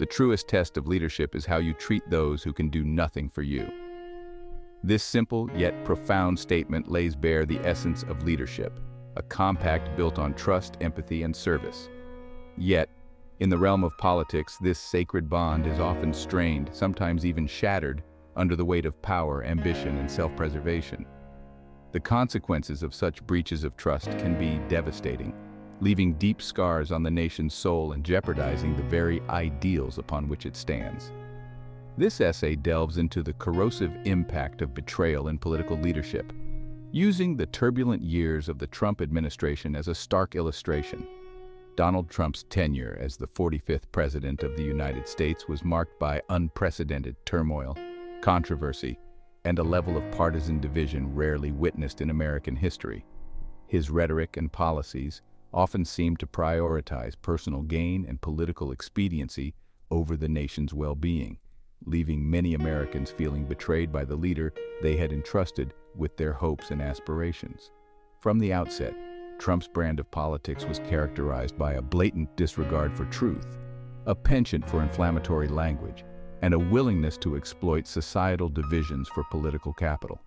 The truest test of leadership is how you treat those who can do nothing for you. This simple yet profound statement lays bare the essence of leadership, a compact built on trust, empathy, and service. Yet, in the realm of politics, this sacred bond is often strained, sometimes even shattered, under the weight of power, ambition, and self-preservation. The consequences of such breaches of trust can be devastating, leaving deep scars on the nation's soul and jeopardizing the very ideals upon which it stands. This essay delves into the corrosive impact of betrayal in political leadership, using the turbulent years of the Trump administration as a stark illustration. Donald Trump's tenure as the 45th President of the United States was marked by unprecedented turmoil, controversy, and a level of partisan division rarely witnessed in American history. His rhetoric and policies often seemed to prioritize personal gain and political expediency over the nation's well-being, leaving many Americans feeling betrayed by the leader they had entrusted with their hopes and aspirations. From the outset, Trump's brand of politics was characterized by a blatant disregard for truth, a penchant for inflammatory language, and a willingness to exploit societal divisions for political capital.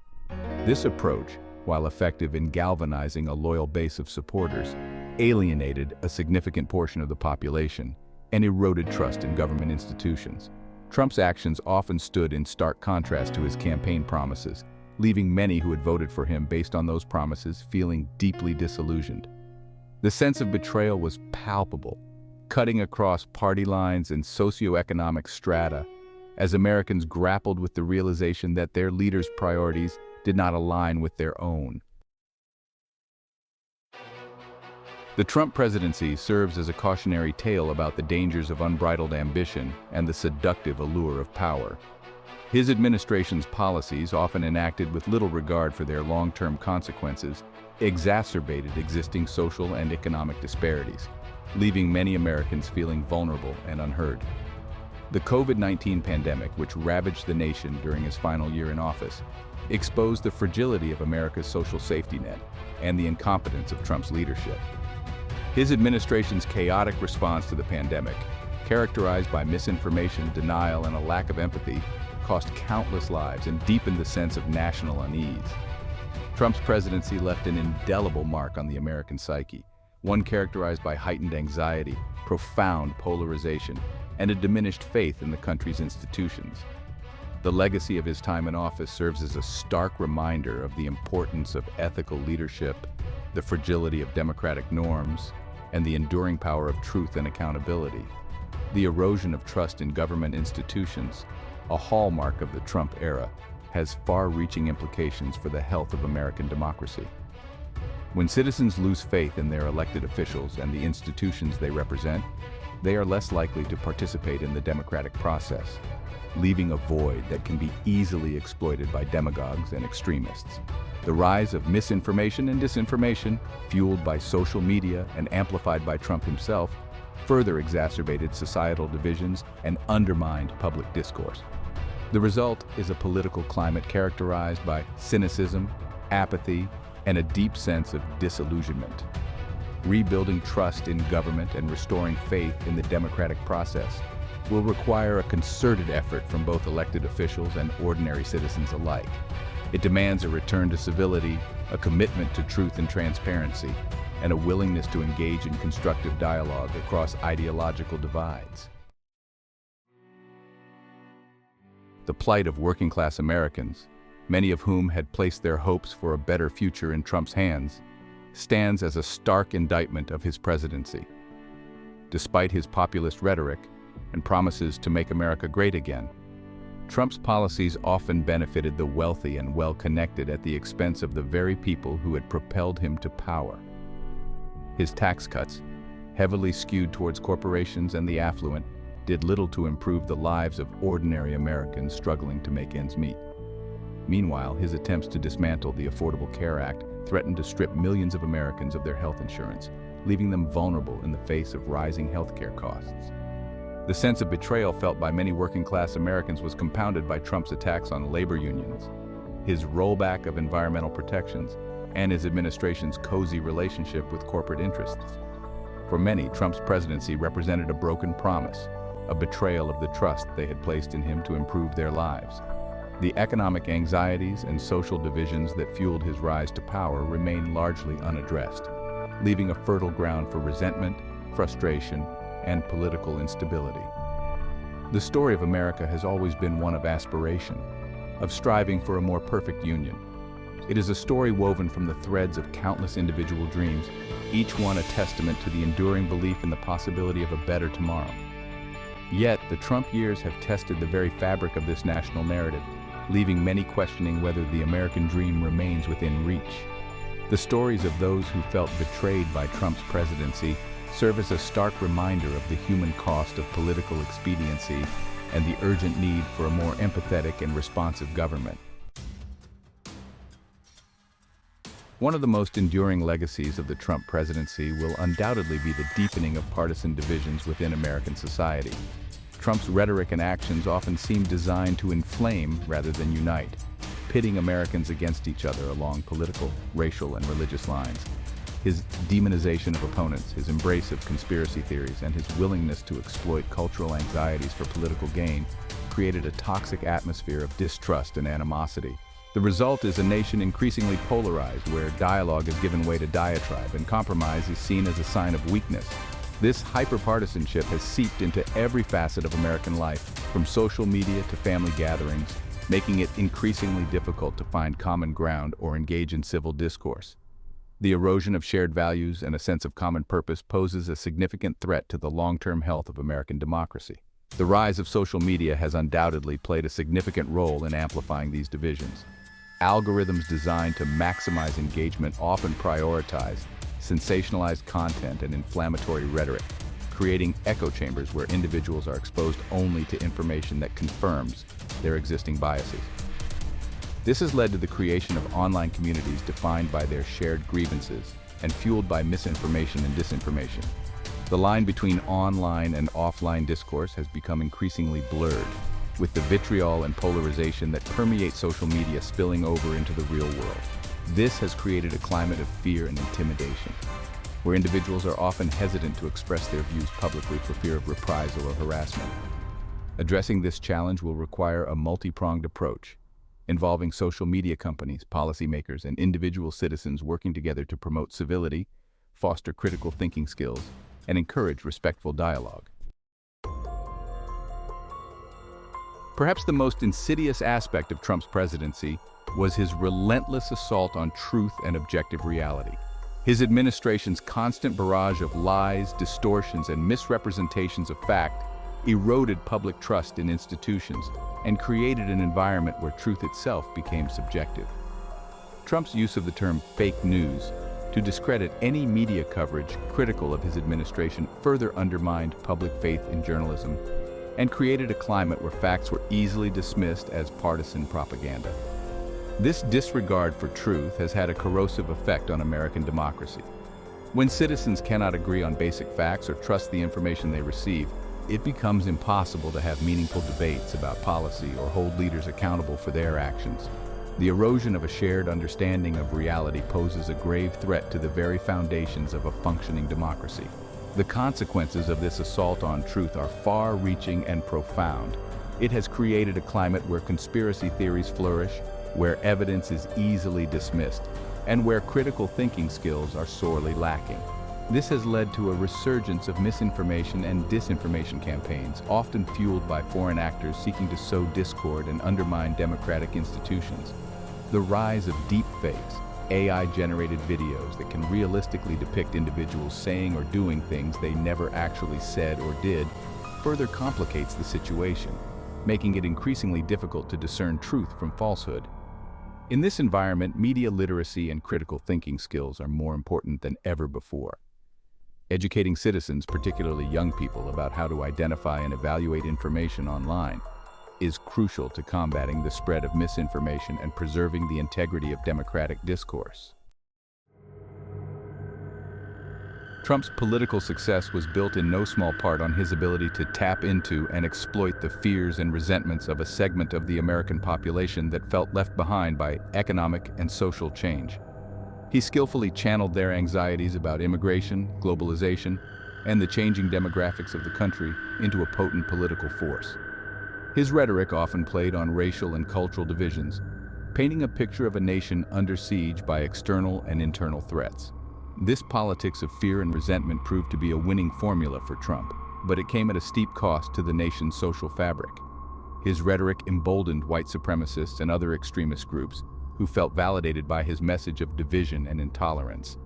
This approach, while effective in galvanizing a loyal base of supporters, alienated a significant portion of the population and eroded trust in government institutions. Trump's actions often stood in stark contrast to his campaign promises, leaving many who had voted for him based on those promises feeling deeply disillusioned. The sense of betrayal was palpable, cutting across party lines and socioeconomic strata, as Americans grappled with the realization that their leaders' priorities did not align with their own. The Trump presidency serves as a cautionary tale about the dangers of unbridled ambition and the seductive allure of power. His administration's policies, often enacted with little regard for their long-term consequences, exacerbated existing social and economic disparities, leaving many Americans feeling vulnerable and unheard. The COVID-19 pandemic, which ravaged the nation during his final year in office, exposed the fragility of America's social safety net and the incompetence of Trump's leadership. His administration's chaotic response to the pandemic, characterized by misinformation, denial, and a lack of empathy, cost countless lives and deepened the sense of national unease. Trump's presidency left an indelible mark on the American psyche, one characterized by heightened anxiety, profound polarization, and a diminished faith in the country's institutions. The legacy of his time in office serves as a stark reminder of the importance of ethical leadership, the fragility of democratic norms, and the enduring power of truth and accountability. The erosion of trust in government institutions, a hallmark of the Trump era, has far-reaching implications for the health of American democracy. When citizens lose faith in their elected officials and the institutions they represent, they are less likely to participate in the democratic process, leaving a void that can be easily exploited by demagogues and extremists. The rise of misinformation and disinformation, fueled by social media and amplified by Trump himself, further exacerbated societal divisions and undermined public discourse. The result is a political climate characterized by cynicism, apathy, and a deep sense of disillusionment. Rebuilding trust in government and restoring faith in the democratic process will require a concerted effort from both elected officials and ordinary citizens alike. It demands a return to civility, a commitment to truth and transparency, and a willingness to engage in constructive dialogue across ideological divides. The plight of working-class Americans, many of whom had placed their hopes for a better future in Trump's hands, stands as a stark indictment of his presidency. Despite his populist rhetoric and promises to make America great again, Trump's policies often benefited the wealthy and well-connected at the expense of the very people who had propelled him to power. His tax cuts, heavily skewed towards corporations and the affluent, did little to improve the lives of ordinary Americans struggling to make ends meet. Meanwhile, his attempts to dismantle the Affordable Care Act threatened to strip millions of Americans of their health insurance, leaving them vulnerable in the face of rising healthcare costs. The sense of betrayal felt by many working-class Americans was compounded by Trump's attacks on labor unions, his rollback of environmental protections, and his administration's cozy relationship with corporate interests. For many, Trump's presidency represented a broken promise, a betrayal of the trust they had placed in him to improve their lives. The economic anxieties and social divisions that fueled his rise to power remain largely unaddressed, leaving a fertile ground for resentment, frustration, and political instability. The story of America has always been one of aspiration, of striving for a more perfect union. It is a story woven from the threads of countless individual dreams, each one a testament to the enduring belief in the possibility of a better tomorrow. Yet, the Trump years have tested the very fabric of this national narrative, leaving many questioning whether the American dream remains within reach. The stories of those who felt betrayed by Trump's presidency serve as a stark reminder of the human cost of political expediency and the urgent need for a more empathetic and responsive government. One of the most enduring legacies of the Trump presidency will undoubtedly be the deepening of partisan divisions within American society. Trump's rhetoric and actions often seem designed to inflame rather than unite, pitting Americans against each other along political, racial, and religious lines. His demonization of opponents, his embrace of conspiracy theories, and his willingness to exploit cultural anxieties for political gain created a toxic atmosphere of distrust and animosity. The result is a nation increasingly polarized, where dialogue has given way to diatribe and compromise is seen as a sign of weakness. This hyperpartisanship has seeped into every facet of American life, from social media to family gatherings, making it increasingly difficult to find common ground or engage in civil discourse. The erosion of shared values and a sense of common purpose poses a significant threat to the long-term health of American democracy. The rise of social media has undoubtedly played a significant role in amplifying these divisions. Algorithms designed to maximize engagement often prioritize sensationalized content and inflammatory rhetoric, creating echo chambers where individuals are exposed only to information that confirms their existing biases. This has led to the creation of online communities defined by their shared grievances and fueled by misinformation and disinformation. The line between online and offline discourse has become increasingly blurred, with the vitriol and polarization that permeate social media spilling over into the real world. This has created a climate of fear and intimidation, where individuals are often hesitant to express their views publicly for fear of reprisal or harassment. Addressing this challenge will require a multi-pronged approach, involving social media companies, policymakers, and individual citizens working together to promote civility, foster critical thinking skills, and encourage respectful dialogue. Perhaps the most insidious aspect of Trump's presidency was his relentless assault on truth and objective reality. His administration's constant barrage of lies, distortions, and misrepresentations of fact eroded public trust in institutions and created an environment where truth itself became subjective. Trump's use of the term fake news to discredit any media coverage critical of his administration further undermined public faith in journalism and created a climate where facts were easily dismissed as partisan propaganda. This disregard for truth has had a corrosive effect on American democracy. When citizens cannot agree on basic facts or trust the information they receive, it becomes impossible to have meaningful debates about policy or hold leaders accountable for their actions. The erosion of a shared understanding of reality poses a grave threat to the very foundations of a functioning democracy. The consequences of this assault on truth are far-reaching and profound. It has created a climate where conspiracy theories flourish, where evidence is easily dismissed, and where critical thinking skills are sorely lacking. This has led to a resurgence of misinformation and disinformation campaigns, often fueled by foreign actors seeking to sow discord and undermine democratic institutions. The rise of deepfakes, AI-generated videos that can realistically depict individuals saying or doing things they never actually said or did, further complicates the situation, making it increasingly difficult to discern truth from falsehood. In this environment, media literacy and critical thinking skills are more important than ever before. Educating citizens, particularly young people, about how to identify and evaluate information online is crucial to combating the spread of misinformation and preserving the integrity of democratic discourse. Trump's political success was built in no small part on his ability to tap into and exploit the fears and resentments of a segment of the American population that felt left behind by economic and social change. He skillfully channeled their anxieties about immigration, globalization, and the changing demographics of the country into a potent political force. His rhetoric often played on racial and cultural divisions, painting a picture of a nation under siege by external and internal threats. This politics of fear and resentment proved to be a winning formula for Trump, but it came at a steep cost to the nation's social fabric. His rhetoric emboldened white supremacists and other extremist groups who felt validated by his message of division and intolerance.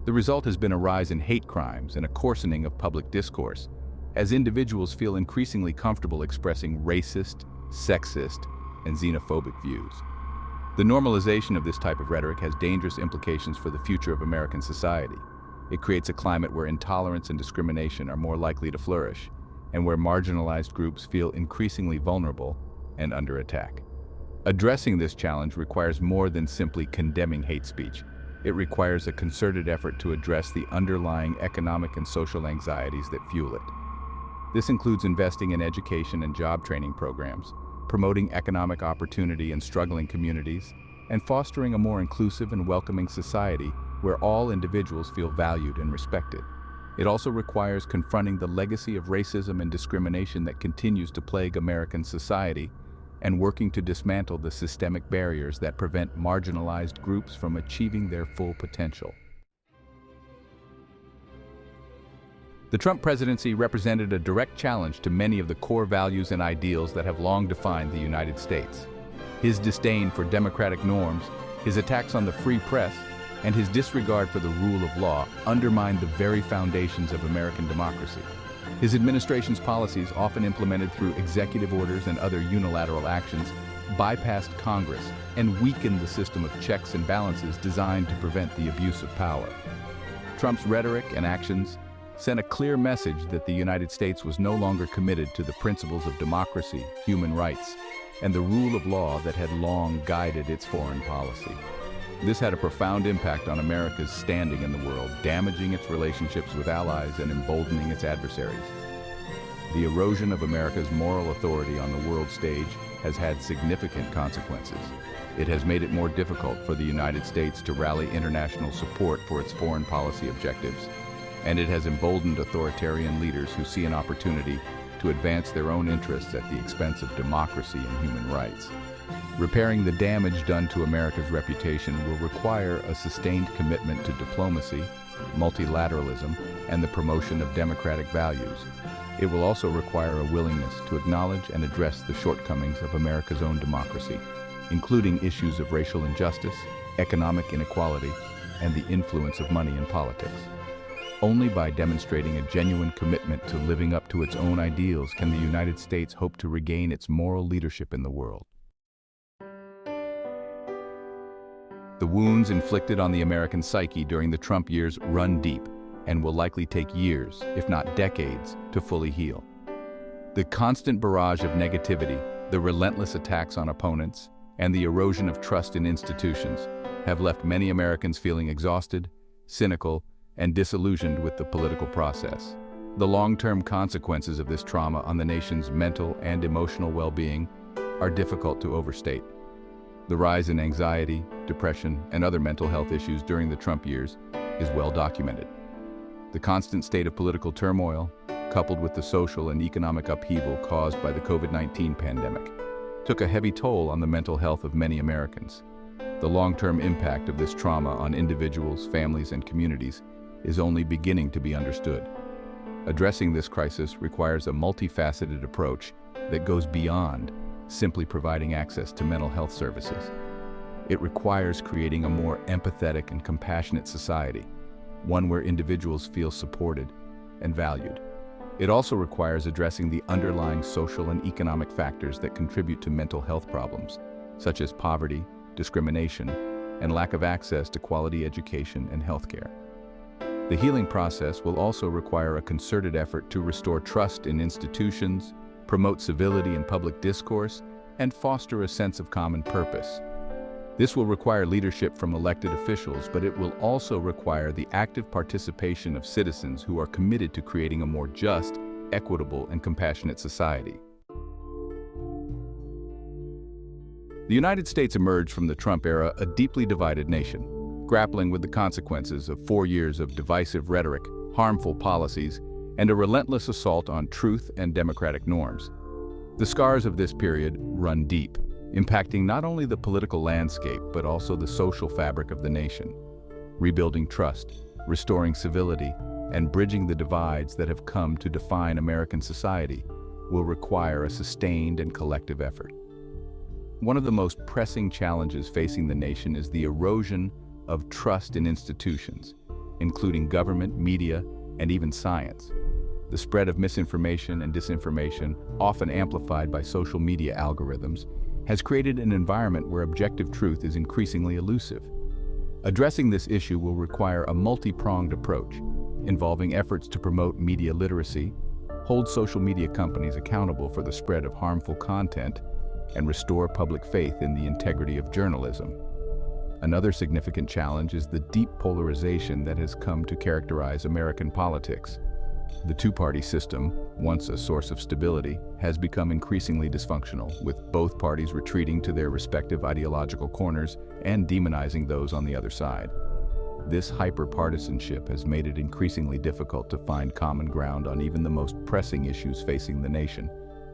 The result has been a rise in hate crimes and a coarsening of public discourse, as individuals feel increasingly comfortable expressing racist, sexist, and xenophobic views. The normalization of this type of rhetoric has dangerous implications for the future of American society. It creates a climate where intolerance and discrimination are more likely to flourish, and where marginalized groups feel increasingly vulnerable and under attack. Addressing this challenge requires more than simply condemning hate speech. It requires a concerted effort to address the underlying economic and social anxieties that fuel it. This includes investing in education and job training programs, promoting economic opportunity in struggling communities, and fostering a more inclusive and welcoming society where all individuals feel valued and respected. It also requires confronting the legacy of racism and discrimination that continues to plague American society, and working to dismantle the systemic barriers that prevent marginalized groups from achieving their full potential. The Trump presidency represented a direct challenge to many of the core values and ideals that have long defined the United States. His disdain for democratic norms, his attacks on the free press, and his disregard for the rule of law undermined the very foundations of American democracy. His administration's policies, often implemented through executive orders and other unilateral actions, bypassed Congress and weakened the system of checks and balances designed to prevent the abuse of power. Trump's rhetoric and actions sent a clear message that the United States was no longer committed to the principles of democracy, human rights, and the rule of law that had long guided its foreign policy. This had a profound impact on America's standing in the world, damaging its relationships with allies and emboldening its adversaries. The erosion of America's moral authority on the world stage has had significant consequences. It has made it more difficult for the United States to rally international support for its foreign policy objectives, and it has emboldened authoritarian leaders who see an opportunity to advance their own interests at the expense of democracy and human rights. Repairing the damage done to America's reputation will require a sustained commitment to diplomacy, multilateralism, and the promotion of democratic values. It will also require a willingness to acknowledge and address the shortcomings of America's own democracy, including issues of racial injustice, economic inequality, and the influence of money in politics. Only by demonstrating a genuine commitment to living up to its own ideals can the United States hope to regain its moral leadership in the world. The wounds inflicted on the American psyche during the Trump years run deep and will likely take years, if not decades, to fully heal. The constant barrage of negativity, the relentless attacks on opponents, and the erosion of trust in institutions have left many Americans feeling exhausted, cynical, and disillusioned with the political process. The long-term consequences of this trauma on the nation's mental and emotional well-being are difficult to overstate. The rise in anxiety, depression, and other mental health issues during the Trump years is well documented. The constant state of political turmoil, coupled with the social and economic upheaval caused by the COVID-19 pandemic, took a heavy toll on the mental health of many Americans. The long-term impact of this trauma on individuals, families, and communities is only beginning to be understood. Addressing this crisis requires a multifaceted approach that goes beyond simply providing access to mental health services. It requires creating a more empathetic and compassionate society, one where individuals feel supported and valued. It also requires addressing the underlying social and economic factors that contribute to mental health problems, such as poverty, discrimination, and lack of access to quality education and healthcare. The healing process will also require a concerted effort to restore trust in institutions, promote civility in public discourse, and foster a sense of common purpose. This will require leadership from elected officials, but it will also require the active participation of citizens who are committed to creating a more just, equitable, and compassionate society. The United States emerged from the Trump era a deeply divided nation, grappling with the consequences of 4 years of divisive rhetoric, harmful policies, and a relentless assault on truth and democratic norms. The scars of this period run deep, impacting not only the political landscape but also the social fabric of the nation. Rebuilding trust, restoring civility, and bridging the divides that have come to define American society will require a sustained and collective effort. One of the most pressing challenges facing the nation is the erosion of trust in institutions, including government, media, and even science. The spread of misinformation and disinformation, often amplified by social media algorithms, has created an environment where objective truth is increasingly elusive. Addressing this issue will require a multi-pronged approach, involving efforts to promote media literacy, hold social media companies accountable for the spread of harmful content, and restore public faith in the integrity of journalism. Another significant challenge is the deep polarization that has come to characterize American politics. The two-party system, once a source of stability, has become increasingly dysfunctional, with both parties retreating to their respective ideological corners and demonizing those on the other side. This hyper-partisanship has made it increasingly difficult to find common ground on even the most pressing issues facing the nation,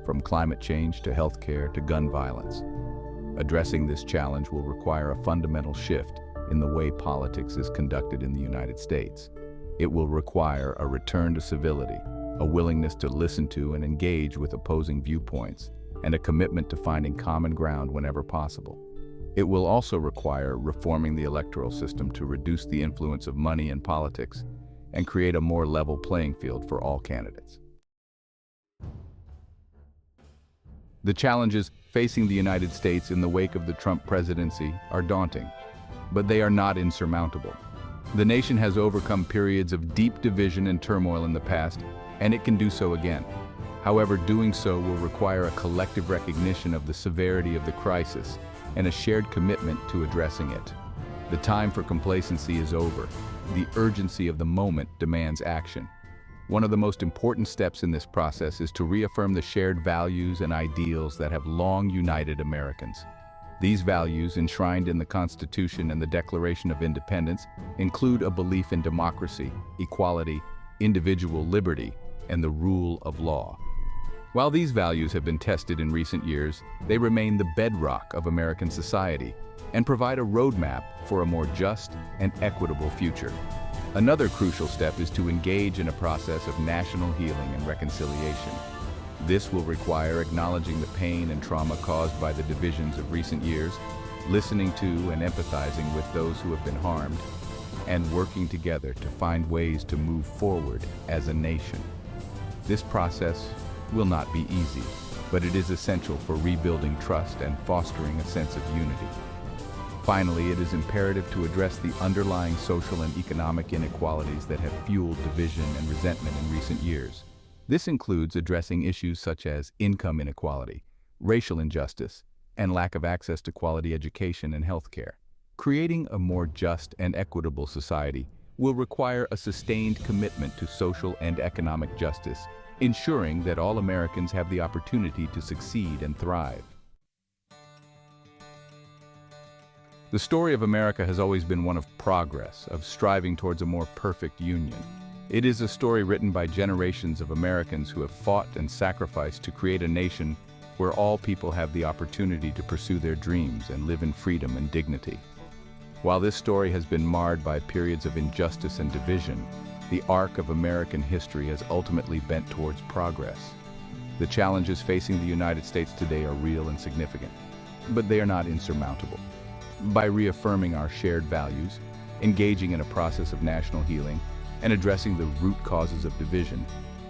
from climate change to healthcare to gun violence. Addressing this challenge will require a fundamental shift in the way politics is conducted in the United States. It will require a return to civility, a willingness to listen to and engage with opposing viewpoints, and a commitment to finding common ground whenever possible. It will also require reforming the electoral system to reduce the influence of money in politics and create a more level playing field for all candidates. The challenges facing the United States in the wake of the Trump presidency are daunting, but they are not insurmountable. The nation has overcome periods of deep division and turmoil in the past, and it can do so again. However, doing so will require a collective recognition of the severity of the crisis and a shared commitment to addressing it. The time for complacency is over. The urgency of the moment demands action. One of the most important steps in this process is to reaffirm the shared values and ideals that have long united Americans. These values, enshrined in the Constitution and the Declaration of Independence, include a belief in democracy, equality, individual liberty, and the rule of law. While these values have been tested in recent years, they remain the bedrock of American society and provide a roadmap for a more just and equitable future. Another crucial step is to engage in a process of national healing and reconciliation. This will require acknowledging the pain and trauma caused by the divisions of recent years, listening to and empathizing with those who have been harmed, and working together to find ways to move forward as a nation. This process will not be easy, but it is essential for rebuilding trust and fostering a sense of unity. Finally, it is imperative to address the underlying social and economic inequalities that have fueled division and resentment in recent years. This includes addressing issues such as income inequality, racial injustice, and lack of access to quality education and healthcare. Creating a more just and equitable society will require a sustained commitment to social and economic justice, ensuring that all Americans have the opportunity to succeed and thrive. The story of America has always been one of progress, of striving towards a more perfect union. It is a story written by generations of Americans who have fought and sacrificed to create a nation where all people have the opportunity to pursue their dreams and live in freedom and dignity. While this story has been marred by periods of injustice and division, the arc of American history has ultimately bent towards progress. The challenges facing the United States today are real and significant, but they are not insurmountable. By reaffirming our shared values, engaging in a process of national healing, and addressing the root causes of division,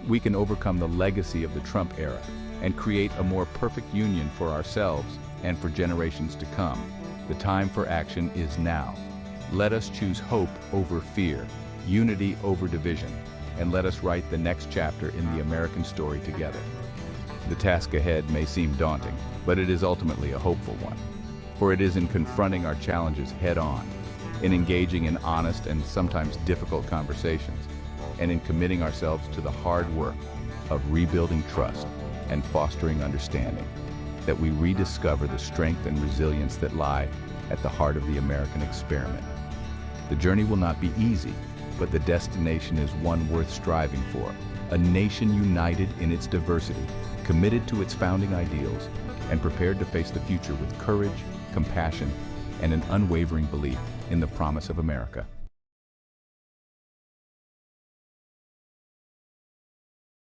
we can overcome the legacy of the Trump era and create a more perfect union for ourselves and for generations to come. The time for action is now. Let us choose hope over fear, unity over division, and let us write the next chapter in the American story together. The task ahead may seem daunting, but it is ultimately a hopeful one. For it is in confronting our challenges head-on, in engaging in honest and sometimes difficult conversations, and in committing ourselves to the hard work of rebuilding trust and fostering understanding, that we rediscover the strength and resilience that lie at the heart of the American experiment. The journey will not be easy, but the destination is one worth striving for. a nation united in its diversity, committed to its founding ideals, and prepared to face the future with courage, compassion, and an unwavering belief in the promise of America.